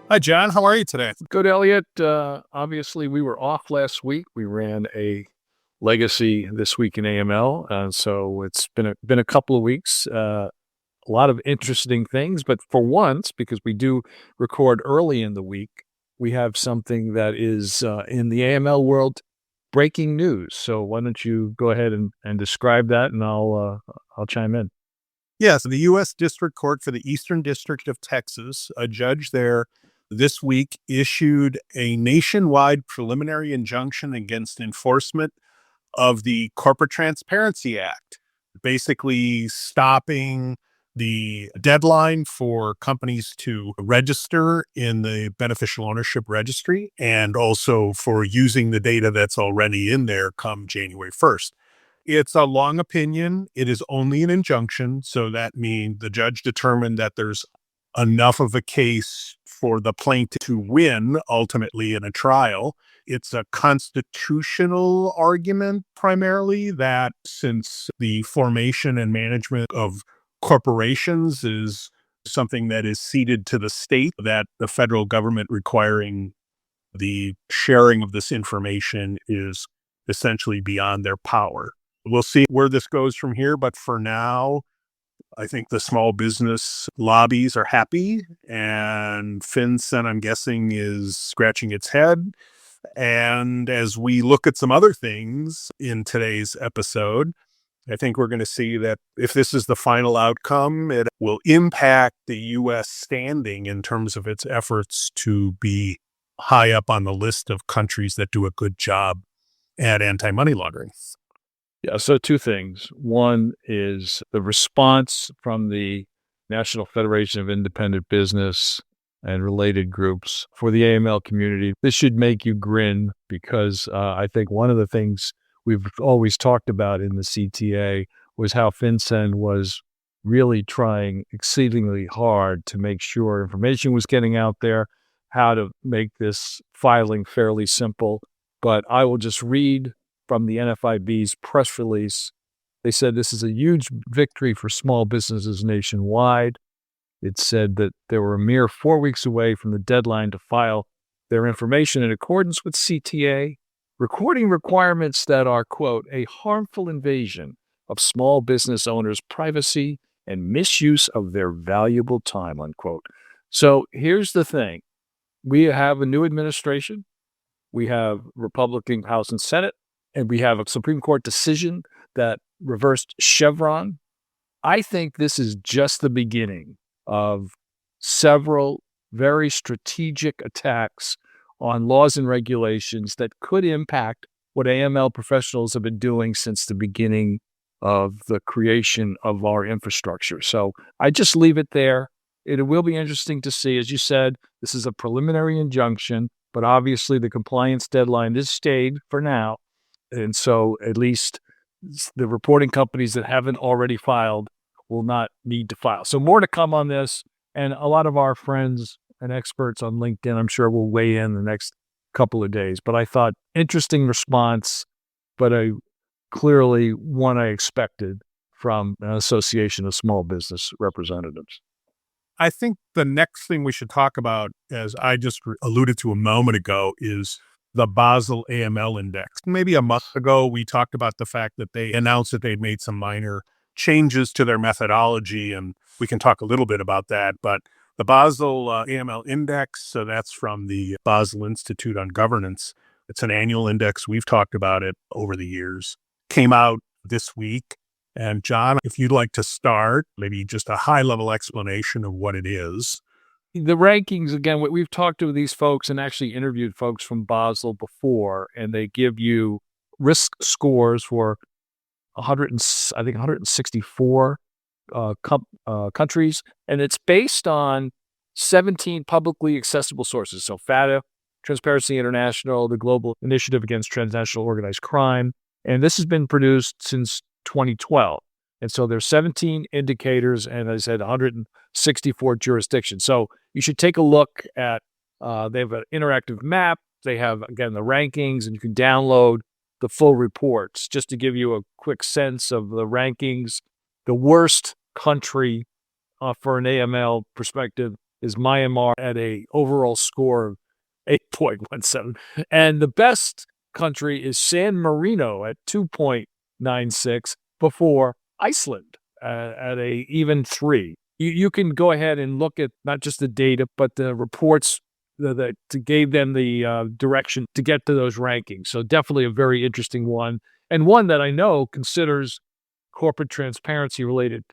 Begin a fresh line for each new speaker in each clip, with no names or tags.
Hi, John. How are you today?
Good, Elliot. Obviously, we were off last week. We ran a legacy this week in AML, so it's been a couple of weeks. A lot of interesting things, but for once, because we do record early in the week, we have something that is in the AML world breaking news. So why don't you go ahead and describe that, and I'll chime in.
Yes, the U.S. District Court for the Eastern District of Texas, a judge there this week issued a nationwide preliminary injunction against enforcement of the Corporate Transparency Act, basically stopping the deadline for companies to register in the beneficial ownership registry and also for using the data that's already in there come January 1st. It's a long opinion. It is only an injunction. So that means the judge determined that there's enough of a case for the plaintiff to win ultimately in a trial. It's a constitutional argument primarily that since the formation and management of corporations is something that is ceded to the state, that the federal government requiring the sharing of this information is essentially beyond their power. We'll see where this goes from here, but for now, I think the small business lobbies are happy, and FinCEN, I'm guessing, is scratching its head. And as we look at some other things in today's episode, I think we're going to see that if this is the final outcome, it will impact the U.S. standing in terms of its efforts to be high up on the list of countries that do a good job at anti-money laundering.
Yeah, so two things. One is the response from the National Federation of Independent Business and related groups for the AML community. This should make you grin because I think one of the things we've always talked about in the CTA was how FinCEN was really trying exceedingly hard to make sure information was getting out there, how to make this filing fairly simple. But I will just read from the NFIB's press release. They said this is a huge victory for small businesses nationwide. It said that they were a mere 4 weeks away from the deadline to file their information in accordance with CTA, recording requirements that are, quote, a harmful invasion of small business owners' privacy and misuse of their valuable time, unquote. So here's the thing. We have a new administration. We have Republican House and Senate, and we have a Supreme Court decision that reversed Chevron. I think this is just the beginning of several very strategic attacks on laws and regulations that could impact what AML professionals have been doing since the beginning of the creation of our infrastructure. So I just leave it there. It will be interesting to see. As you said, this is a preliminary injunction, but obviously the compliance deadline is stayed for now. And so at least the reporting companies that haven't already filed will not need to file. So more to come on this. And a lot of our friends and experts on LinkedIn, I'm sure, will weigh in the next couple of days. But I thought interesting response, but clearly one I expected from an association of small business representatives.
I think the next thing we should talk about, as I just alluded to a moment ago, is the Basel AML Index. Maybe a month ago, we talked about the fact that they announced that they'd made some minor changes to their methodology, and we can talk a little bit about that. But the Basel AML Index, so that's from the Basel Institute on Governance. It's an annual index. We've talked about it over the years. Came out this week. And John, if you'd like to start, maybe just a high-level explanation of what it is.
The rankings, again, we've talked to these folks and actually interviewed folks from Basel before, and they give you risk scores for 164 countries, and it's based on 17 publicly accessible sources. So FATA, Transparency International, the Global Initiative Against Transnational Organized Crime, and this has been produced since 2012. And so there's 17 indicators, and as I said, 164 jurisdictions. So you should take a look at, they have an interactive map. They have, again, the rankings, and you can download the full reports. Just to give you a quick sense of the rankings, the worst country for an AML perspective is Myanmar at a overall score of 8.17. And the best country is San Marino at 2.96 before Iceland at a even 3. You can go ahead and look at not just the data, but the reports that gave them the direction to get to those rankings. So definitely a very interesting one, and one that I know considers corporate transparency related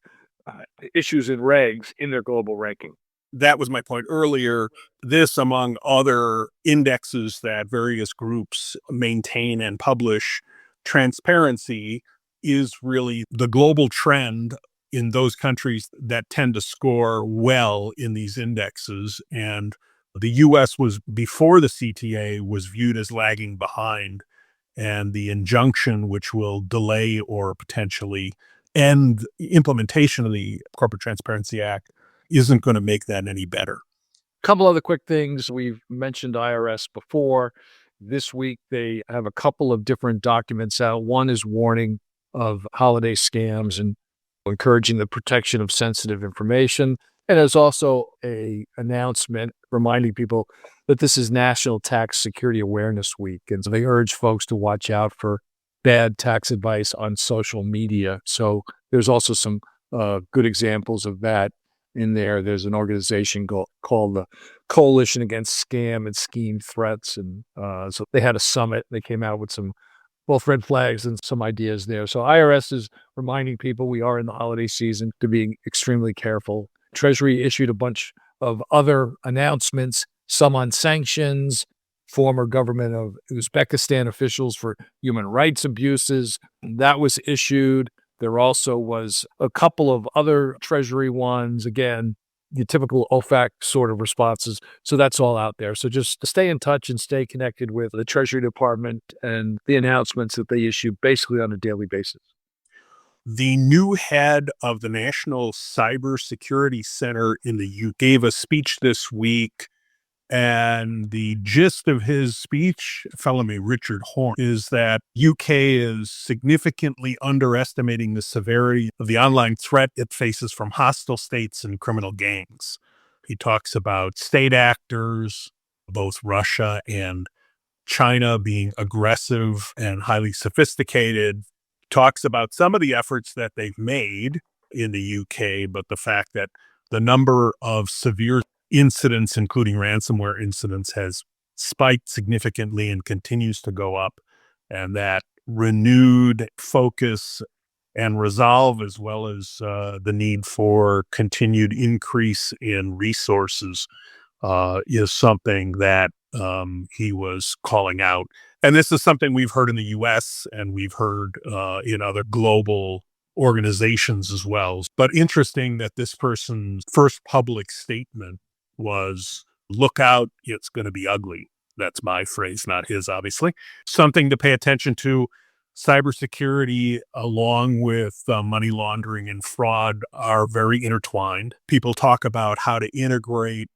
issues and regs in their global ranking.
That was my point earlier. This, among other indexes that various groups maintain and publish, transparency is really the global trend in those countries that tend to score well in these indexes. And the US was, before the CTA, was viewed as lagging behind. And the injunction, which will delay or potentially end implementation of the Corporate Transparency Act, isn't going to make that any better.
Couple other quick things. We've mentioned IRS before. This week, they have a couple of different documents out. One is warning of holiday scams and encouraging the protection of sensitive information. And there's also a announcement reminding people that this is National Tax Security Awareness Week. And so they urge folks to watch out for bad tax advice on social media. So there's also some good examples of that in there. There's an organization called the Coalition Against Scam and Scheme Threats. And so they had a summit. They came out with some both red flags and some ideas there. So IRS is reminding people we are in the holiday season to be extremely careful. Treasury issued a bunch of other announcements, some on sanctions, former government of Uzbekistan officials for human rights abuses. That was issued. There also was a couple of other Treasury ones, again, the typical OFAC sort of responses. So that's all out there. So just stay in touch and stay connected with the Treasury Department and the announcements that they issue basically on a daily basis.
The new head of the National Cybersecurity Center in the UK gave a speech this week. And the gist of his speech, a fellow named Richard Horne, is that UK is significantly underestimating the severity of the online threat it faces from hostile states and criminal gangs. He talks about state actors, both Russia and China, being aggressive and highly sophisticated. Talks about some of the efforts that they've made in the UK, but the fact that the number of severe incidents, including ransomware incidents, has spiked significantly and continues to go up. And that renewed focus and resolve, as well as the need for continued increase in resources, is something that he was calling out. And this is something we've heard in the US and we've heard in other global organizations as well. But interesting that this person's first public statement was, look out, it's going to be ugly. That's my phrase, not his, obviously. Something to pay attention to. Cybersecurity, along with money laundering and fraud, are very intertwined. People talk about how to integrate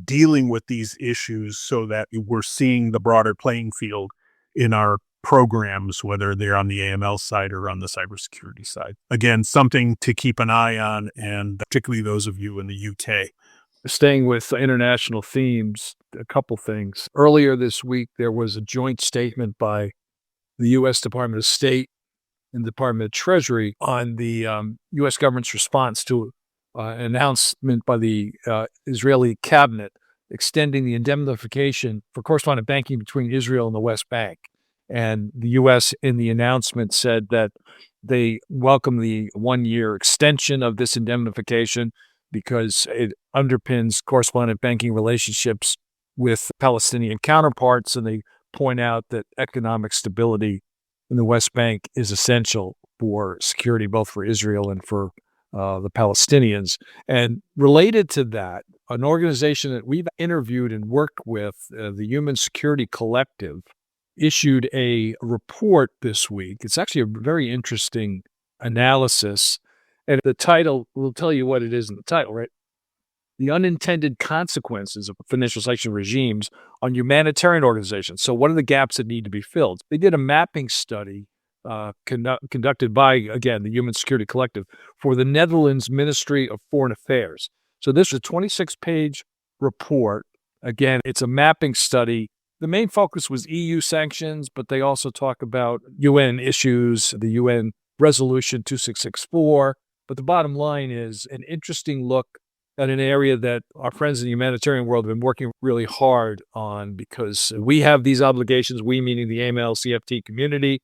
dealing with these issues so that we're seeing the broader playing field in our programs, whether they're on the AML side or on the cybersecurity side. Again, something to keep an eye on, and particularly those of you in the UK.
Staying with international themes, a couple things. Earlier this week, there was a joint statement by the U.S. Department of State and the Department of Treasury on the U.S. government's response to an announcement by the Israeli cabinet extending the indemnification for correspondent banking between Israel and the West Bank. And the U.S. in the announcement said that they welcome the 1-year extension of this indemnification because it underpins correspondent banking relationships with Palestinian counterparts. And they point out that economic stability in the West Bank is essential for security, both for Israel and for the Palestinians. And related to that, an organization that we've interviewed and worked with, the Human Security Collective, issued a report this week. It's actually a very interesting analysis. And the title will tell you what it is in the title, right? The unintended consequences of financial sanction regimes on humanitarian organizations. So what are the gaps that need to be filled? They did a mapping study conducted by, again, the Human Security Collective for the Netherlands Ministry of Foreign Affairs. So this is a 26-page report. Again, it's a mapping study. The main focus was EU sanctions, but they also talk about UN issues, the UN Resolution 2664. But the bottom line is an interesting look at an area that our friends in the humanitarian world have been working really hard on, because we have these obligations, we meaning the AML CFT community,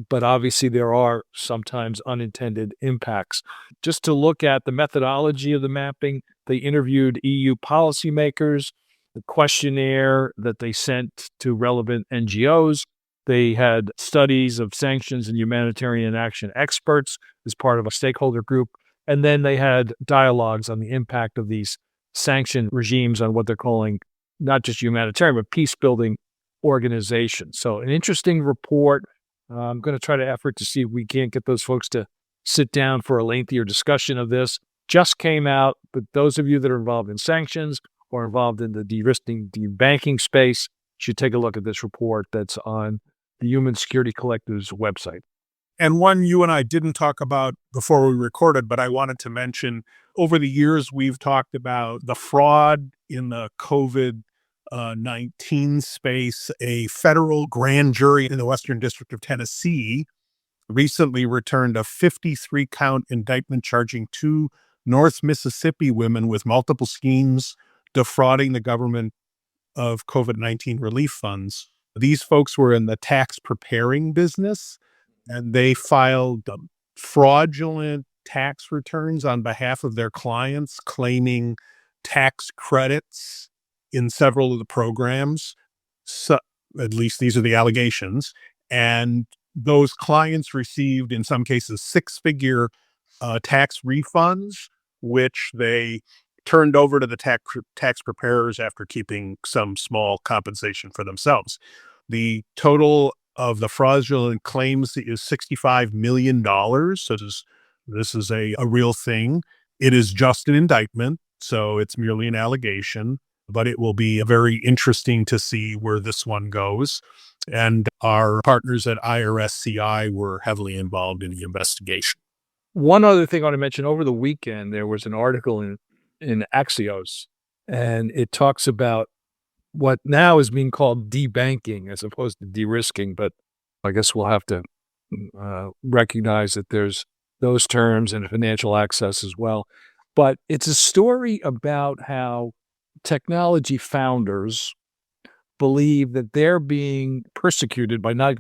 but obviously there are sometimes unintended impacts. Just to look at the methodology of the mapping, they interviewed EU policymakers, the questionnaire that they sent to relevant NGOs. They had studies of sanctions and humanitarian action experts as part of a stakeholder group. And then they had dialogues on the impact of these sanction regimes on what they're calling not just humanitarian, but peace-building organizations. So an interesting report. I'm going to try to effort to see if we can't get those folks to sit down for a lengthier discussion of this. Just came out, but those of you that are involved in sanctions or involved in the de-risking, de-banking space should take a look at this report that's on the Human Security Collective's website.
And one you and I didn't talk about before we recorded, but I wanted to mention, over the years, we've talked about the fraud in the COVID-19 space. A federal grand jury in the Western District of Tennessee recently returned a 53-count indictment charging two North Mississippi women with multiple schemes defrauding the government of COVID-19 relief funds. These folks were in the tax preparing business, and they filed fraudulent tax returns on behalf of their clients, claiming tax credits in several of the programs. So, at least these are the allegations. And those clients received, in some cases, six-figure tax refunds, which they turned over to the tax preparers after keeping some small compensation for themselves. The total of the fraudulent claims is $65 million. So this is a real thing. It is just an indictment, so it's merely an allegation, but it will be very interesting to see where this one goes. And our partners at IRSCI were heavily involved in the investigation.
One other thing I want to mention, over the weekend, there was an article in Axios, and it talks about what now is being called debanking as opposed to de-risking, but I guess we'll have to recognize that there's those terms and financial access as well. But it's a story about how technology founders believe that they're being persecuted by not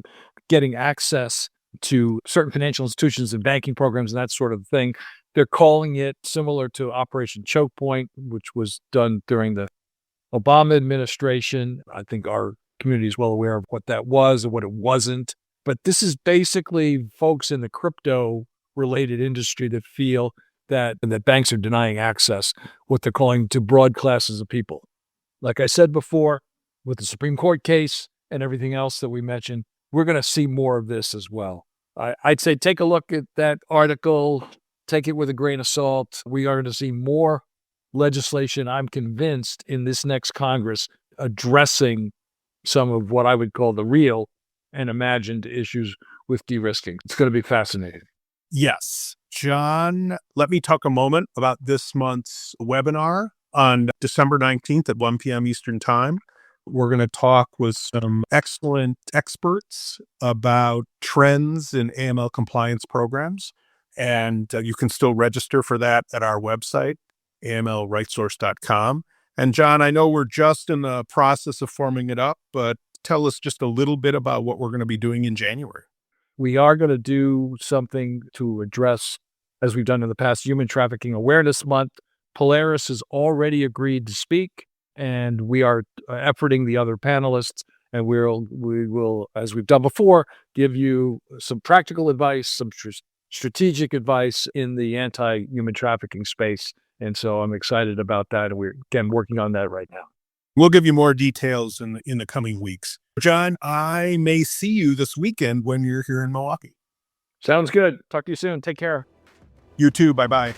getting access to certain financial institutions and banking programs and that sort of thing. They're calling it similar to Operation Choke Point, which was done during the Obama administration. I think our community is well aware of what that was and what it wasn't. But this is basically folks in the crypto-related industry that feel that banks are denying access, what they're calling, to broad classes of people. Like I said before, with the Supreme Court case and everything else that we mentioned, we're going to see more of this as well. I'd say take a look at that article, take it with a grain of salt. We are going to see more legislation, I'm convinced, in this next Congress addressing some of what I would call the real and imagined issues with de-risking. It's going to be fascinating.
Yes. John, let me talk a moment about this month's webinar on December 19th at 1 p.m. Eastern Time. We're going to talk with some excellent experts about trends in AML compliance programs. And you can still register for that at our website, amlrightsource.com. And John, I know we're just in the process of forming it up, but tell us just a little bit about what we're going to be doing in January.
We are going to do something to address, as we've done in the past, Human Trafficking Awareness Month. Polaris has already agreed to speak, and we are efforting the other panelists, and we will, as we've done before, give you some practical advice, some strategic advice in the anti-human trafficking space. And so I'm excited about that, and we're, again, working on that right now.
We'll give you more details in the coming weeks. John, I may see you this weekend when you're here in Milwaukee.
Sounds good. Talk to you soon. Take care.
You too. Bye-bye.